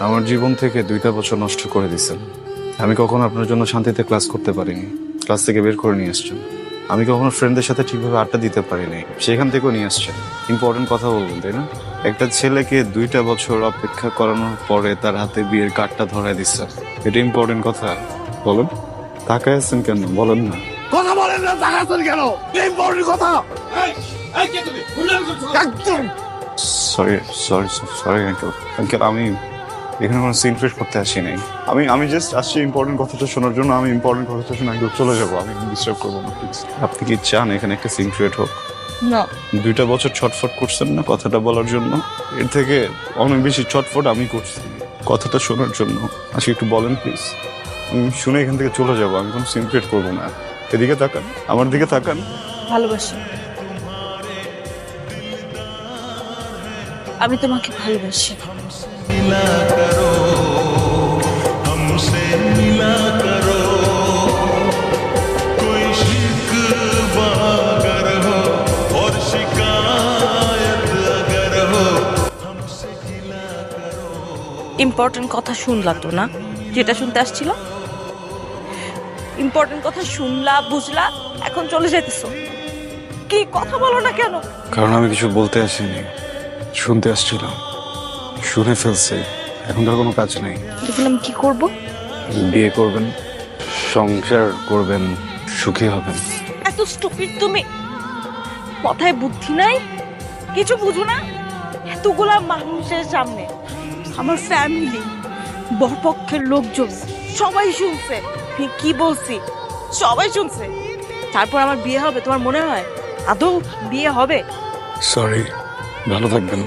আমার জীবন থেকে 2টা বছর নষ্ট করে দিয়েছেন। আমি কখনো আপনার জন্য শান্তিতে ক্লাস করতে পারিনি, ক্লাস থেকে বের করে নিয়ে আসছেন। আমি কখনো ফ্রেন্ডদের সাথে ঠিকভাবে আড্ডা দিতে পারিনি, সেখান থেকেও নিয়ে আসছেন। ইম্পর্টেন্ট কথা বলবেন, তাই না? একটা ছেলেকে 2টা বছর অপেক্ষা করানোর পরে তার হাতে বিয়ের কার্ডটা ধরায় দিচ্ছেন, এটা ইম্পর্টেন্ট কথা? বলেন, তাকায় আছেন কেন? বলেন না। কথা বলেন না, তাকাচ্ছেন কেন? ইম্পর্টেন্ট কথা। একদম sorry sorry sorry uncle. Uncle, আমি এখানে কোনো সিন ক্রিয়েট করতে আসি নাই। আমি জাস্ট আসছি ইম্পর্টেন্ট কথাটা শোনার জন্য। আমি ইম্পর্টেন্ট কথাটা শুনে আঙ্কেল চলে যাবো, আমি ডিস্টার্ব করবো না প্লিজ। আপনি কি চান এখানে একটা সিন ক্রিয়েট হোক? না 2টা বছর ছটফট করছেন না কথাটা বলার জন্য, এর থেকে অনেক বেশি ছটফট আমি করছি কথাটা শোনার জন্য। আজকে একটু বলেন প্লিজ, আমি শুনে এখান থেকে চলে যাবো। আমি কোনো সিন ক্রিয়েট করবো না। এদিকে তাকান, আমার দিকে তাকান। ভালোবাসি, আমি তোমাকে ভালোবাসি। मिला करो हमसे मिला करो कोई शिकवा अगर हो और शिकायत अगर हो हमसे गिला करो। ইম্পর্টেন্ট কথা শুনলা তো না, যেটা শুনতে আসছিল? ইম্পর্টেন্ট কথা শুনলা, বুঝলা, এখন চলে যাইতেছো। কি কথা বলো না কেন? কারণ আমি কিছু বলতে আসিনি, শুনতে আসছিলাম। শুনে ফেলছে, এখন তার কোনো কাজ নেই। দেখুন আমি কি করব? বিয়ে করবেন, সংসার করবেন, সুখী হবেন। এত স্টুপিড তুমি, মাথায় বুদ্ধি নাই, কিছু বুঝো না? এতগুলা মানুষের সামনে আমার ফ্যামিলি, বরপক্ষের লোকজন সবাই শুনছে আমি কি বলছি, সবাই শুনছে। তারপর আমার বিয়ে হবে? তোমার মনে হয় আদৌ বিয়ে হবে? সরি, ভালো থাকবেন।